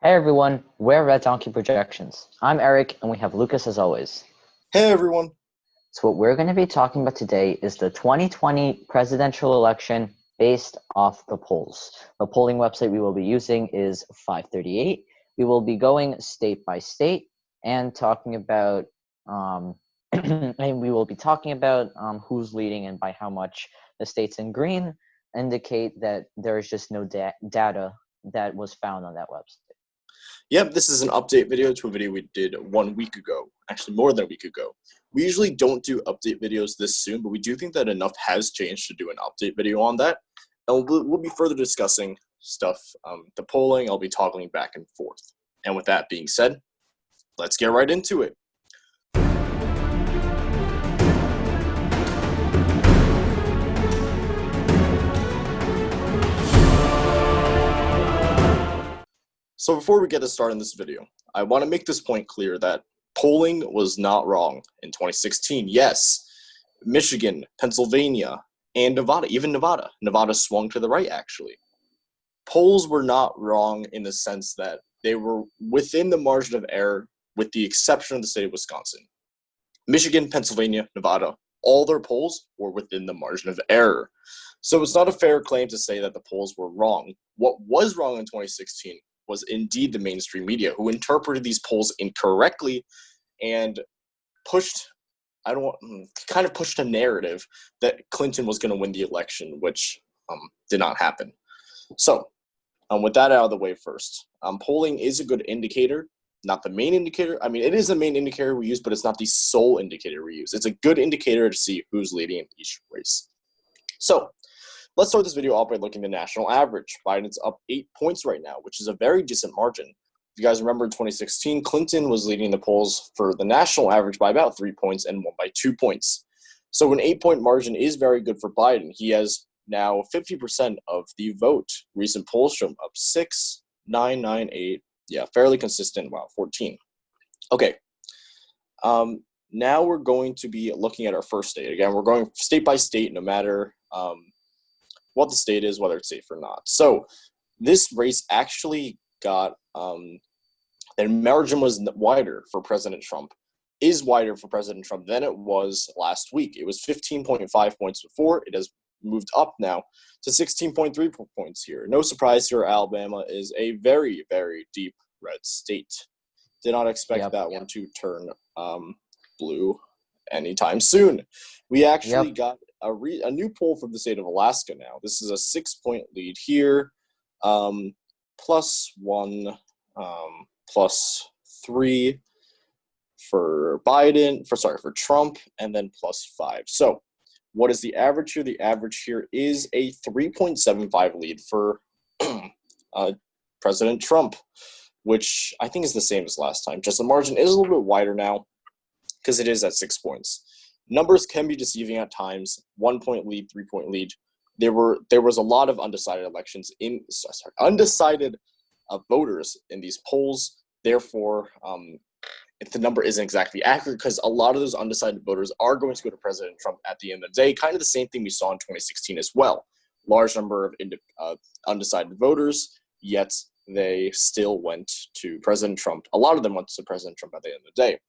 Hey everyone, we're Red Donkey Projections. I'm Eric, and we have Lucas as always. Hey everyone. So what we're going to be talking about today is the 2020 presidential election based off the polls. The polling website we will be using is FiveThirtyEight. We will be going state by state and talking about, and we will be talking about who's leading and by how much. The states in green indicate that there is just no data that was found on that website. Yep, this is an update video to a video we did 1 week ago. Actually, more than a week ago. We usually don't do update videos this soon, but we do think that enough has changed to do an update video on that. And we'll be further discussing stuff, the polling. I'll be toggling back and forth. And with that being said, let's get right into it. So before we get started in this video, I want to make this point clear that polling was not wrong in 2016. Yes, Michigan, Pennsylvania, and Nevada, even Nevada. Nevada swung to the right, actually. Polls were not wrong in the sense that they were within the margin of error, with the exception of the state of Wisconsin. Michigan, Pennsylvania, Nevada, all their polls were within the margin of error. So it's not a fair claim to say that the polls were wrong. What was wrong in 2016 was indeed the mainstream media, who interpreted these polls incorrectly and pushed a narrative that Clinton was going to win the election, which did not happen. So with that out of the way first, polling is a good indicator, not the main indicator. I mean, it is the main indicator we use, but it's not the sole indicator we use. It's a good indicator to see who's leading in each race. So let's start this video off by looking at the national average. Biden's up 8 points right now, which is a very decent margin. If you guys remember in 2016, Clinton was leading the polls for the national average by about 3 points and won by 2 points. So an 8-point margin is very good for Biden. He has now 50% of the vote. Recent polls show him up 6, 9, 9, 8. Yeah, fairly consistent. Wow, 14. Okay. Now we're going to be looking at our first state. Again, we're going state by state, no matter what the state is, whether it's safe or not. So this race actually got the margin was wider for President Trump, is wider for President Trump than it was last week. It was 15.5 points before. It has moved up now to 16.3 points here. No surprise here, Alabama is a very, very deep red state. Did not expect that one to turn blue anytime soon. We actually got a new poll from the state of Alaska now. This is a 6-point lead here, +1, +3 for Biden, for Trump, and then +5. So what is the average here? The average here is a 3.75 lead for President Trump, which I think is the same as last time. Just the margin is a little bit wider now because it is at 6 points. Numbers can be deceiving at times. 1-point lead, 3-point lead. There was a lot of undecided voters in these polls. Therefore, if the number isn't exactly accurate, because a lot of those undecided voters are going to go to President Trump at the end of the day. Kind of the same thing we saw in 2016 as well. Large number of undecided voters, yet they still went to President Trump. A lot of them went to President Trump at the end of the day.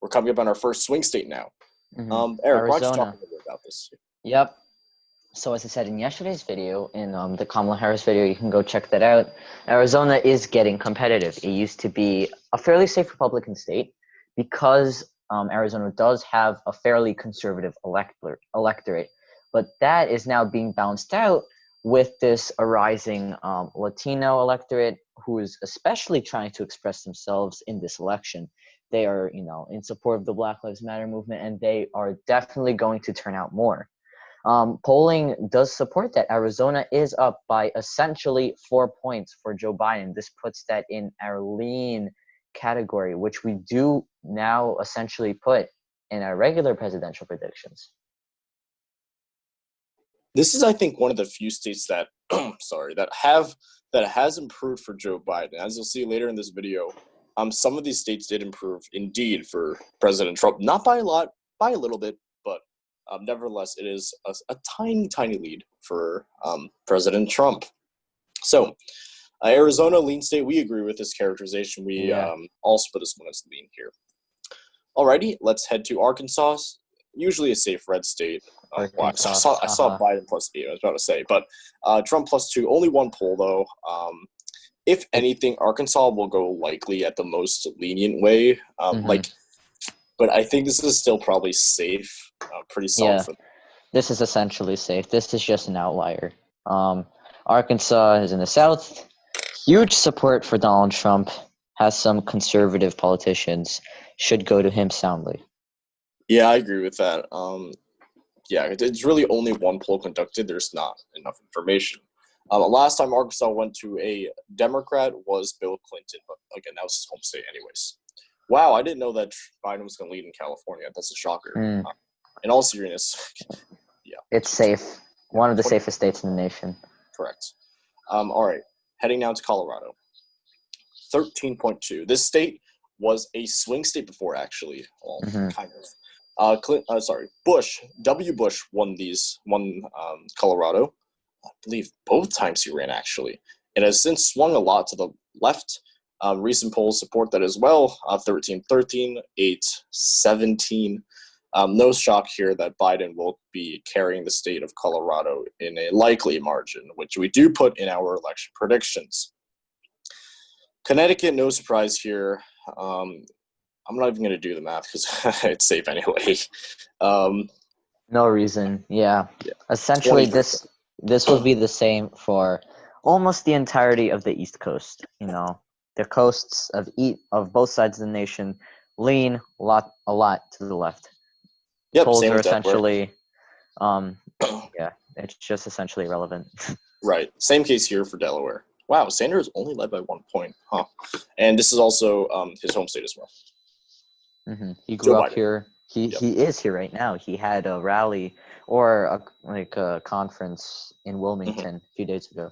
We're coming up on our first swing state now. Mm-hmm. Eric, why don't you talk a little bit about this? Yep. So as I said in yesterday's video, in the Kamala Harris video, you can go check that out. Arizona is getting competitive. It used to be a fairly safe Republican state because Arizona does have a fairly conservative electorate. But that is now being balanced out with this arising Latino electorate who is especially trying to express themselves in this election. They are, in support of the Black Lives Matter movement, and they are definitely going to turn out more. Polling does support that. Arizona is up by essentially 4 points for Joe Biden. This puts that in our lean category, which we do now essentially put in our regular presidential predictions. This is, I think, one of the few states that, that has improved for Joe Biden. As you'll see later in this video, some of these states did improve indeed for President Trump. Not by a lot, by a little bit, but nevertheless, it is a tiny, tiny lead for President Trump. So Arizona, lean state. We agree with this characterization. We also put this one as lean here. Alrighty, let's head to Arkansas. Usually a safe red state. I saw Biden +8. I was about to say, but Trump +2. Only one poll though. If anything, Arkansas will go likely at the most lenient way. But I think this is still probably safe. Pretty solid for them. This is essentially safe. This is just an outlier. Arkansas is in the South. Huge support for Donald Trump. Has some conservative politicians. Should go to him soundly. Yeah, I agree with that. It's really only one poll conducted. There's not enough information. Last time Arkansas went to a Democrat was Bill Clinton, but again, that was his home state anyways. Wow, I didn't know that Biden was going to lead in California. That's a shocker. In all seriousness, It's safe. One of the safest states in the nation. Correct. All right, heading now to Colorado. 13.2. This state was a swing state before, actually. Well, kind of. Bush, W. Bush won Colorado. I believe both times he ran, actually. It has since swung a lot to the left. Recent polls support that as well. 13-13, 8-17. No shock here that Biden will be carrying the state of Colorado in a likely margin, which we do put in our election predictions. Connecticut, no surprise here. I'm not even going to do the math because it's safe anyway. No reason. Yeah. Essentially, this will be the same for almost the entirety of the East Coast. The coasts of both sides of the nation lean a lot to the left. Yep, polls same are with essentially, it's just essentially irrelevant. Right. Same case here for Delaware. Wow, Sanders only led by 1 point. Huh. And this is also his home state as well. He grew up here. He is here right now. He had a rally or a conference in Wilmington a few days ago.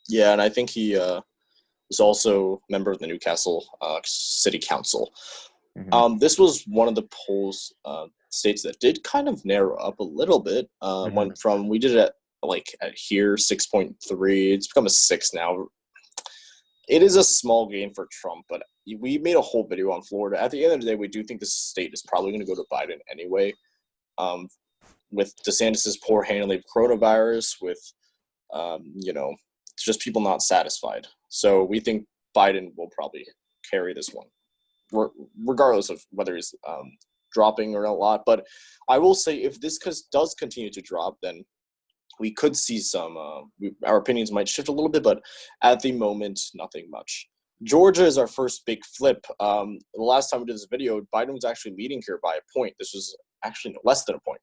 Yeah, and I think he was also a member of the Newcastle City Council. This was one of the polls states that did kind of narrow up a little bit. Went from, we did it at here, 6.3. It's become a 6 now. It is a small gain for Trump, but we made a whole video on Florida. At the end of the day, we do think this state is probably going to go to Biden anyway. With DeSantis' poor handling of coronavirus, with, just people not satisfied. So we think Biden will probably carry this one, regardless of whether he's dropping or a lot. But I will say if this does continue to drop, then we could see some our opinions might shift a little bit, but at the moment, nothing much. Georgia is our first big flip. The last time we did this video, Biden was actually leading here by a point. This was actually no less than a point.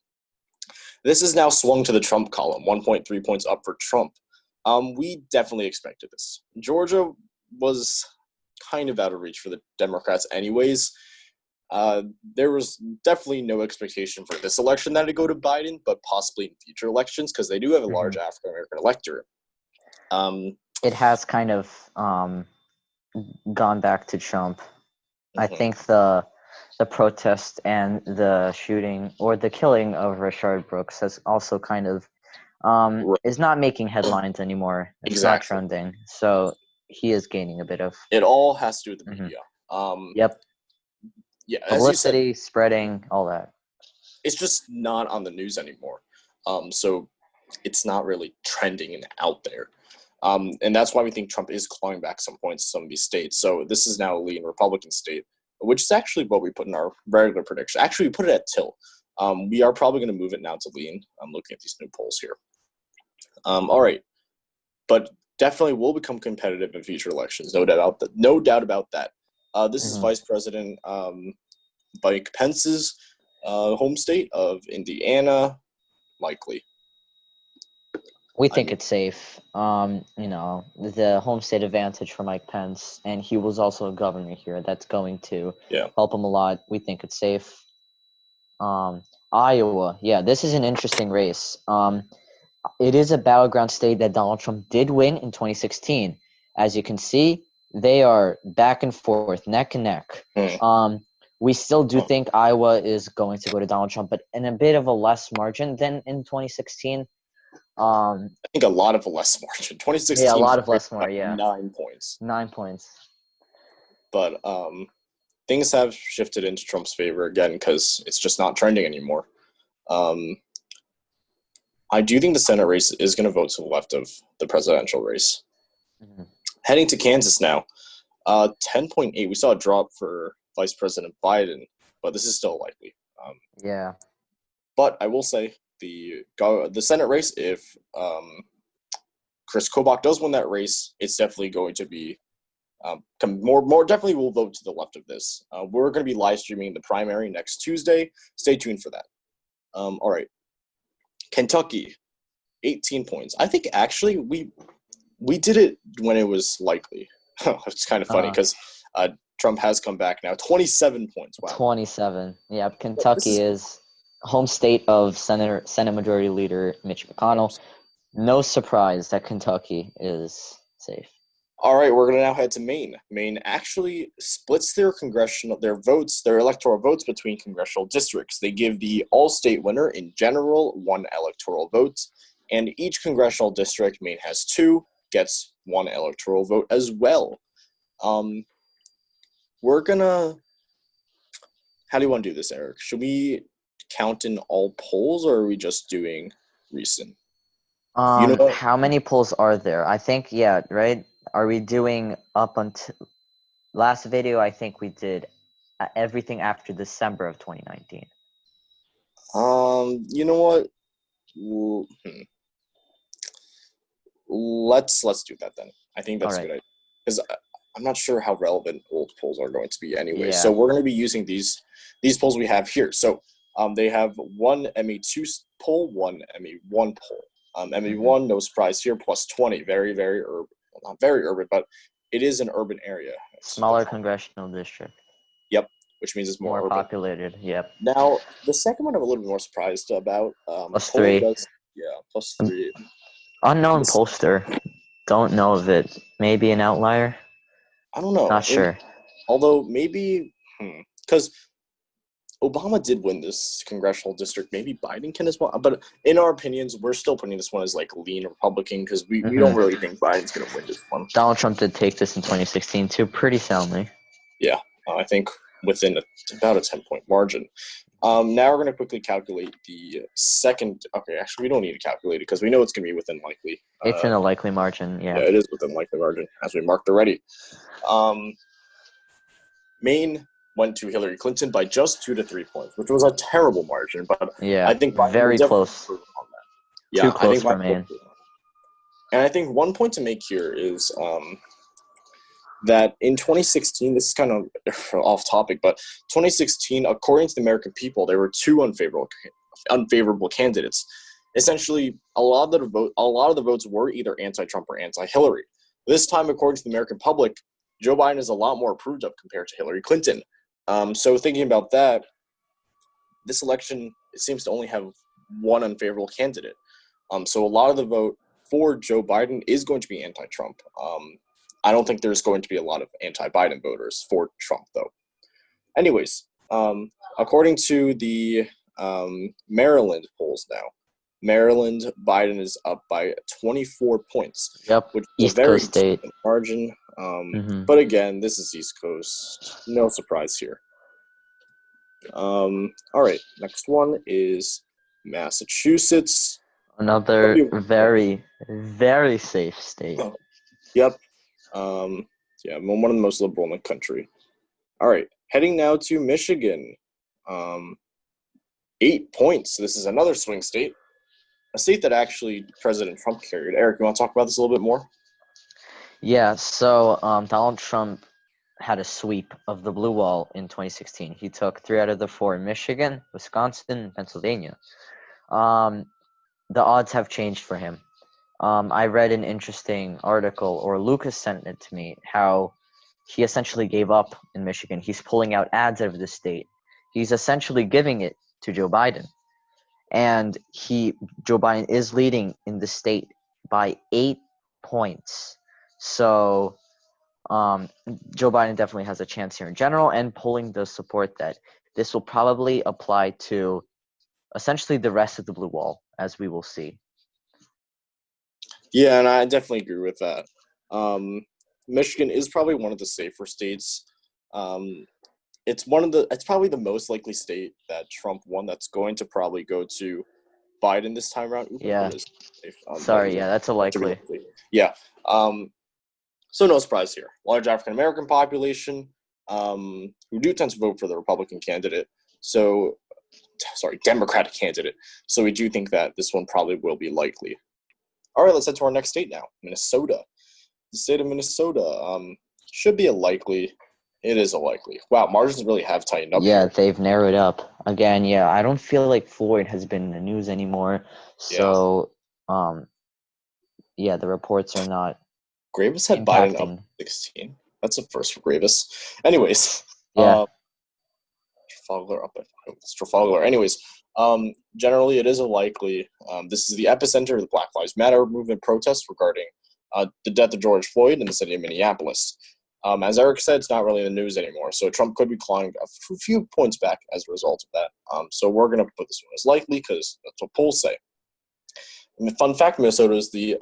This is now swung to the Trump column, 1.3 points up for Trump. We definitely expected this. Georgia was kind of out of reach for the Democrats anyways. There was definitely no expectation for this election that it'd go to Biden, but possibly in future elections because they do have a large African-American electorate. It has kind of gone back to Trump. I think the protest and the shooting or the killing of Rashard Brooks has also kind of is not making headlines anymore. It's not trending. So he is gaining a bit of... It all has to do with the media. Yeah, publicity, as you said, spreading, all that. It's just not on the news anymore. So it's not really trending and out there. And that's why we think Trump is clawing back some points in some of these states. So this is now a lean Republican state, which is actually what we put in our regular prediction. Actually, we put it at tilt. We are probably going to move it now to lean. I'm looking at these new polls here. All right. But definitely will become competitive in future elections. No doubt about that. This is Vice President Mike Pence's home state of Indiana, likely. We think it's safe. The home state advantage for Mike Pence, and he was also a governor here. That's going to help him a lot. We think it's safe. Iowa, this is an interesting race. It is a battleground state that Donald Trump did win in 2016. As you can see, they are back and forth, neck and neck. We still do think Iowa is going to go to Donald Trump, but in a bit of a less margin than in 2016. I think a lot of a less margin. 2016, Yeah, a lot of less more. Yeah, 9 points. 9 points. But things have shifted into Trump's favor again because it's just not trending anymore. I do think the Senate race is going to vote to the left of the presidential race. Mm-hmm. Heading to Kansas now, 10.8. We saw a drop for Vice President Biden, but this is still likely. Yeah. But I will say the Senate race, if Chris Kobach does win that race, it's definitely going to be more definitely will vote to the left of this. We're going to be live streaming the primary next Tuesday. Stay tuned for that. All right. Kentucky, 18 points. I think actually we did it when it was likely. It's kind of funny because Trump has come back now. 27 points. Wow. 27. Yeah, Kentucky is home state of Senate Majority Leader Mitch McConnell. No surprise that Kentucky is safe. All right, we're going to now head to Maine. Maine actually splits their electoral votes between congressional districts. They give the all-state winner in general 1 electoral vote, and each congressional district, Maine has 2, gets 1 electoral vote as well. We're going to – how do you want to do this, Eric? Should we count in all polls, or are we just doing recent? How many polls are there? I think, yeah, right? Are we doing up until last video? I think we did everything after December of 2019. You know what? Let's do that then. I think that's a good idea because I'm not sure how relevant old polls are going to be anyway. Yeah. So we're going to be using these polls we have here. So they have 1 ME2 poll, 1 ME1 poll. ME1, no surprise here, plus 20. Very, very urban. Well, not very urban, but it is an urban area. Smaller congressional district. Yep, which means it's more urban. Populated. Yep. Now, the second one I'm a little bit more surprised about. Plus 3. Plus 3. Unknown pollster. Don't know of it. Maybe an outlier. I don't know. Not sure. Although maybe, because Obama did win this congressional district. Maybe Biden can as well. But in our opinions, we're still putting this one as like lean Republican because we don't really think Biden's going to win this one. Donald Trump did take this in 2016 too, pretty soundly. Yeah, I think within about a 10-point margin. Now we're going to quickly calculate the second. Okay, actually, we don't need to calculate it because we know it's going to be within likely. It's in a likely margin, yeah. Yeah, it is within likely margin, as we marked already. Maine went to Hillary Clinton by just 2 to 3 points, which was a terrible margin. But yeah, I think Biden very close. On that. Yeah, too close for Maine. And I think one point to make here is that in 2016, this is kind of off topic, but 2016, according to the American people, there were 2 unfavorable candidates. Essentially, a lot of the votes were either anti-Trump or anti-Hillary. This time, according to the American public, Joe Biden is a lot more approved of compared to Hillary Clinton. So thinking about that, this election, it seems to only have 1 unfavorable candidate. So a lot of the vote for Joe Biden is going to be anti-Trump. I don't think there's going to be a lot of anti-Biden voters for Trump, though. Anyways, according to the Maryland polls now, Maryland, Biden is up by 24 points. Yep, which East Coast state. Margin. But again, this is East Coast. No surprise here. All right, next one is Massachusetts. Another very, very safe state. Yep. Yeah, one of the most liberal in the country. All right, heading now to Michigan. 8 points. This is another swing state. A state that actually President Trump carried. Eric, you want to talk about this a little bit more? Yeah, so Donald Trump had a sweep of the blue wall in 2016. He took 3 out of the 4 in Michigan, Wisconsin, and Pennsylvania. The odds have changed for him. I read an interesting article, or Lucas sent it to me, how he essentially gave up in Michigan. He's pulling out ads out of the state. He's essentially giving it to Joe Biden. And Joe Biden is leading in the state by 8 points. So Joe Biden definitely has a chance here in general, and polling does support that. This will probably apply to essentially the rest of the blue wall, as we will see. Yeah, and I definitely agree with that. Michigan is probably one of the safer states. It's probably the most likely state that Trump won that's going to probably go to Biden this time around. Ooh, Yeah. that is safe. Sorry, yeah, that's a likely. Yeah. So no surprise here. Large African American population who do tend to vote for the Republican candidate. So, Democratic candidate. So we do think that this one probably will be likely. All right, let's head to our next state now, Minnesota. The state of Minnesota should be a likely. It is a likely. Wow, margins really have tightened up Yeah, here. they've narrowed up. Again, yeah, I don't feel like Floyd has been in the news anymore. So, yeah, the reports are not Gravis had impacting. Biden up 16. That's a first for Gravis. Anyways, Yeah. Trafalgar up at Trafalgar. Anyways, generally it is a likely. This is the epicenter of the Black Lives Matter movement protests regarding the death of George Floyd in the city of Minneapolis. As Eric said, it's not really in the news anymore, so Trump could be clawing a few points back as a result of that. So we're going to put this one as likely because that's what polls say. And the fun fact, Minnesota is the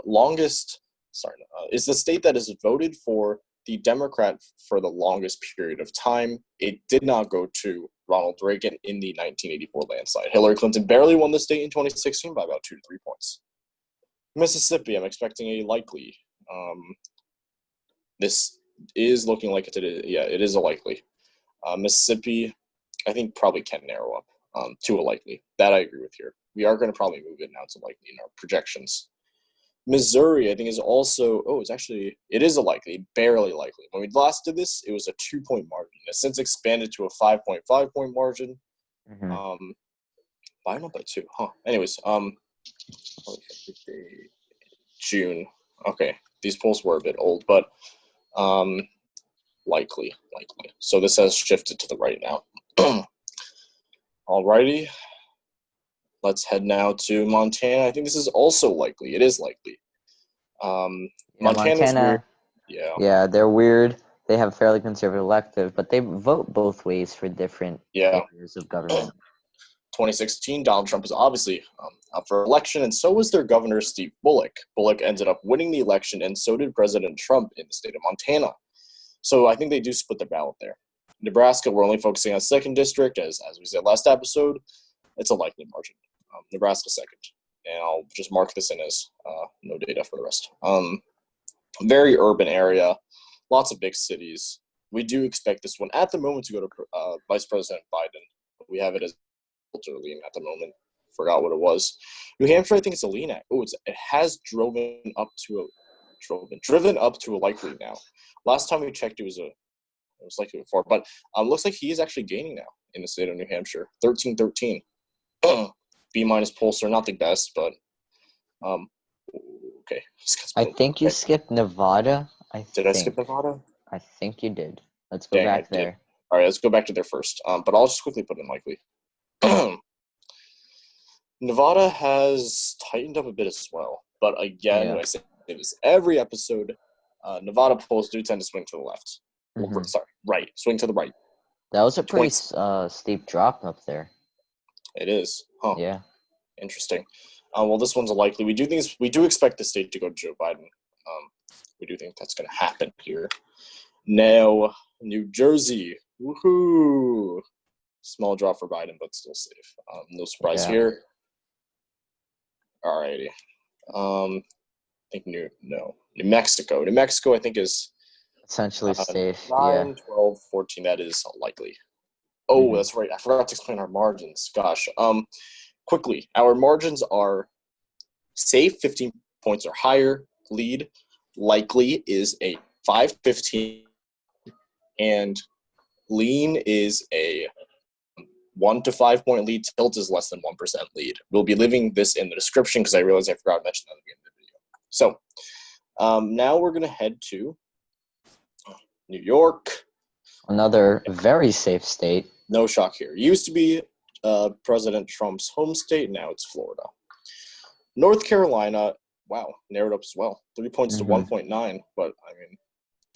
is the state that has voted for the Democrat for the longest period of time. It did not go to Ronald Reagan in the 1984 landslide. Hillary Clinton barely won the state in 2016 by about 2 to 3 points. Mississippi, I'm expecting a likely. This is looking like it is a likely. Mississippi, I think probably can narrow up to a likely. That I agree with here. We are going to probably move it now to likely in our projections. Missouri, I think, is also, it is a likely, barely likely. When we last did this, it was a 2-point margin. It's since expanded to a 5.5 point margin. By not by 2, huh? Anyways, June. Okay, these polls were a bit old, but likely. So this has shifted to the right now. Alrighty. Let's head now to Montana. I think this is also likely. It is likely. Montana's weird. Yeah, they're weird. They have a fairly conservative elective, but they vote both ways for different areas of government. 2016, Donald Trump was obviously up for election, and so was their governor, Steve Bullock. Bullock ended up winning the election, and so did President Trump in the state of Montana. So I think they do split the ballot there. Nebraska, we're only focusing on 2nd district, as we said last episode. It's a likely margin. Nebraska 2nd. And I'll just mark this in as no data for the rest. Very urban area, lots of big cities. We do expect this one at the moment to go to Vice President Biden. We have it as a lean at the moment. Forgot what it was. New Hampshire, I think it's a lean at. It has driven up to a likely now. Last time we checked, it was likely before, but looks like he is actually gaining now in the state of New Hampshire. 13-13. B- pollster, not the best, but okay. I think you skipped Nevada. Did I skip Nevada? I think you did. Let's go back there. All right, let's go back to there first. But I'll just quickly put in likely. Nevada has tightened up a bit as well. But again, I say this every episode, Nevada polls do tend to swing to the left. Right. Swing to the right. That was a pretty steep drop up there. It is. Huh. Yeah. Interesting. Well, this one's a likely. We do expect the state to go to Joe Biden. We do think that's going to happen here. Now, New Jersey. Woohoo! Small drop for Biden, but still safe. No surprise here. Alrighty. I think New Mexico. New Mexico, I think, is essentially safe. 9, 12, 14. That is likely. Oh, that's right. I forgot to explain our margins. Gosh. Quickly, our margins are safe, 15 points or higher. Lead likely is a 5-15, and lean is a 1 to 5 point lead. Tilt is less than 1% lead. We'll be leaving this in the description because I realized I forgot to mention that at the beginning of the video. So now we're going to head to New York. Another very safe state. No shock here. It used to be President Trump's home state. Now it's Florida. North Carolina, wow, narrowed up as well. 3 points to 1.9. But, I mean.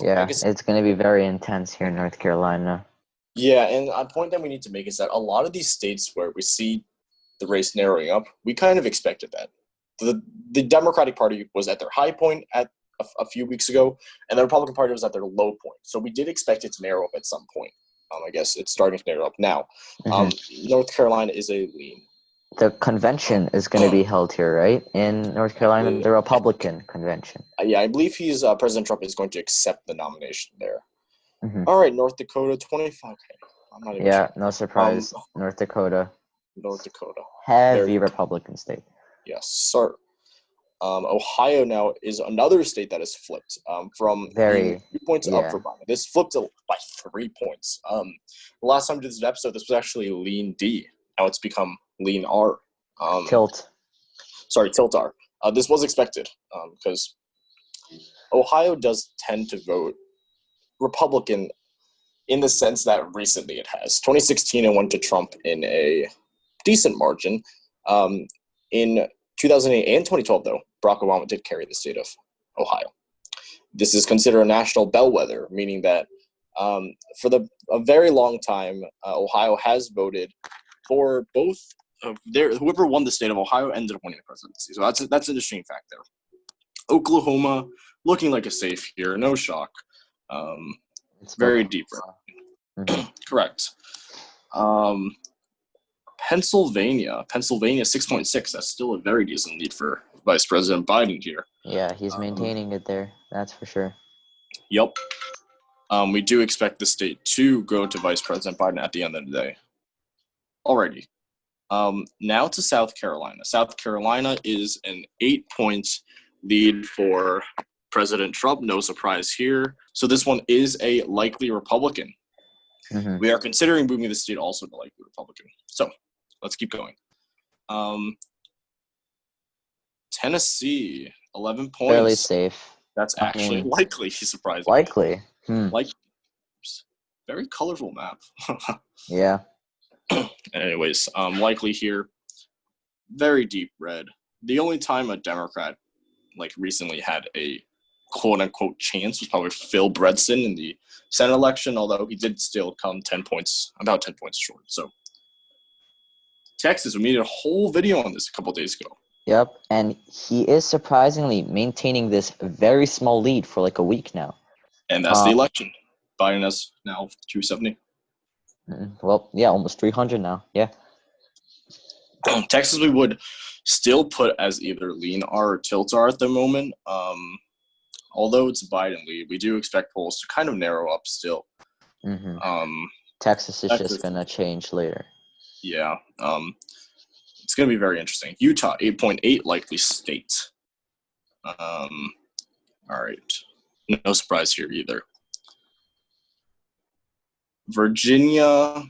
Yeah, it's going to be very intense here in North Carolina. Yeah, and a point that we need to make is that a lot of these states where we see the race narrowing up, we kind of expected that. the Democratic Party was at their high point at a few weeks ago, and the Republican Party was at their low point. So we did expect it to narrow up at some point. I guess it's starting to narrow up now. North Carolina is a lean. The convention is going to be held here, right? In North Carolina, the Republican convention. Yeah, I believe President Trump is going to accept the nomination there. All right, North Dakota, 25. I'm not even sure. No surprise. North Dakota. North Dakota. Heavy Republican state. Yes, sir. Ohio now is another state that has flipped from 2 points up for Biden. This flipped by 3 points. The last time we did this episode, this was actually lean D. Now it's become lean R. Tilt R. This was expected because Ohio does tend to vote Republican in the sense that recently it has. 2016, it went to Trump in a decent margin. In 2008 and 2012, though, Barack Obama did carry the state of Ohio. This is considered a national bellwether, meaning that for a very long time, Ohio has voted for both of whoever won the state of Ohio ended up winning the presidency. So that's an interesting fact there. Oklahoma looking like a safe here, no shock. It's very deep. Correct. Pennsylvania 6.6. That's still a very decent lead for Vice President Biden here. Yeah, he's maintaining it there. That's for sure. Yep. We do expect the state to go to Vice President Biden at the end of the day. Alrighty. Now to South Carolina. South Carolina is an 8-point lead for President Trump. No surprise here. So this one is a likely Republican. We are considering moving the state also to likely Republican. So let's keep going. Tennessee, 11 points. Fairly safe. That's actually likely, surprisingly. Likely. Very colorful map. Yeah. Anyways, likely here. Very deep red. The only time a Democrat recently had a quote-unquote chance was probably Phil Bredesen in the Senate election, although he did still come about 10 points short. So Texas, we made a whole video on this a couple days ago. Yep, and he is surprisingly maintaining this very small lead for a week now. And that's the election. Biden has now 270. Well, yeah, almost 300 now. Yeah. Texas, we would still put as either lean R or tilt R at the moment. Although it's Biden lead, we do expect polls to kind of narrow up still. Texas is just going to change later. Yeah. It's going to be very interesting. Utah, 8.8 likely state. All right. No surprise here either. Virginia.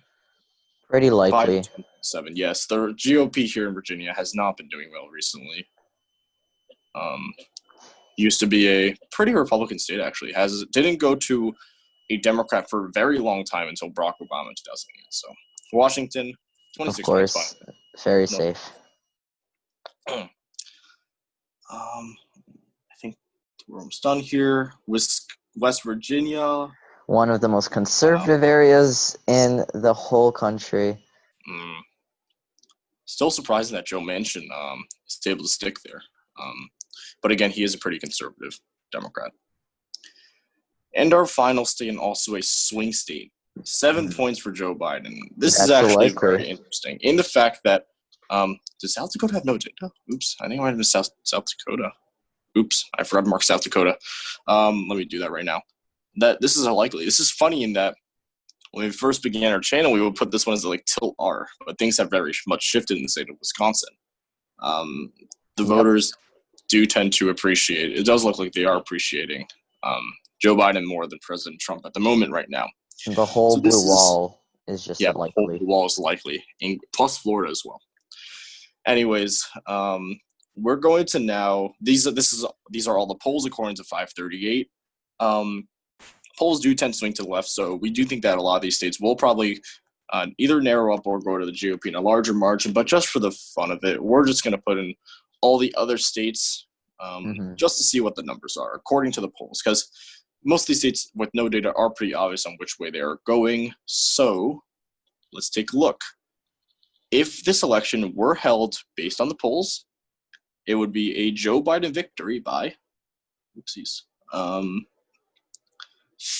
Pretty likely. 5.7. Yes, the GOP here in Virginia has not been doing well recently. Used to be a pretty Republican state, actually. Didn't go to a Democrat for a very long time until Barack Obama in 2008. So Washington, 26. Of course, very safe. I think we're almost done here. West Virginia. One of the most conservative areas in the whole country. Still surprising that Joe Manchin is able to stick there. But again, he is a pretty conservative Democrat. And our final state, and also a swing state, 7 points for Joe Biden. This is actually very interesting in the fact that does South Dakota have no data? Oops, I think I might have missed South Dakota. Oops, I forgot to mark South Dakota. Let me do that right now. This is unlikely. This is funny in that when we first began our channel, we would put this one as tilt R, but things have very much shifted in the state of Wisconsin. The voters do tend to appreciate. It does look like they are appreciating Joe Biden more than President Trump at the moment right now. The whole blue wall is just likely. The whole blue wall is likely, plus Florida as well. Anyways, we're going to now. These are all the polls according to 538. Polls do tend to swing to the left, so we do think that a lot of these states will probably either narrow up or go to the GOP in a larger margin. But just for the fun of it, we're just going to put in all the other states just to see what the numbers are according to the polls, because most of these states with no data are pretty obvious on which way they are going. So let's take a look. If this election were held based on the polls, it would be a Joe Biden victory by,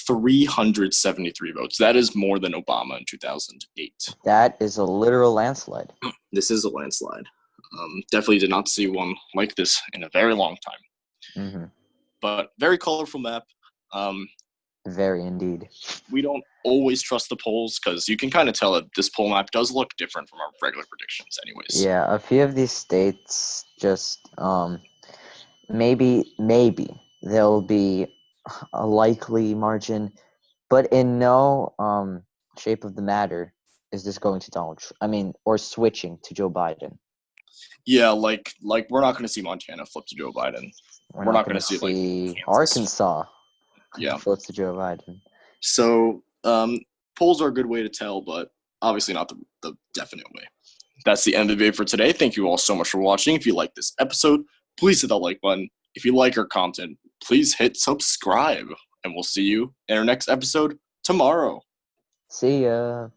373 votes. That is more than Obama in 2008. That is a literal landslide. This is a landslide. Definitely did not see one like this in a very long time. Mm-hmm. But very colorful map. Very indeed. We don't always trust the polls because you can kind of tell that this poll map does look different from our regular predictions anyways. Yeah, a few of these states just maybe there'll be a likely margin, but in no shape of the matter is this going to or switching to Joe Biden. Yeah, like we're not going to see Montana flip to Joe Biden. We're not going to see like Arkansas yeah flip to Joe Biden. So polls are a good way to tell, but obviously not the definite way. That's the end of the video for today. Thank you all so much for watching. If you like this episode, please hit that like button. If you like our content, please hit subscribe. And we'll see you in our next episode tomorrow. See ya.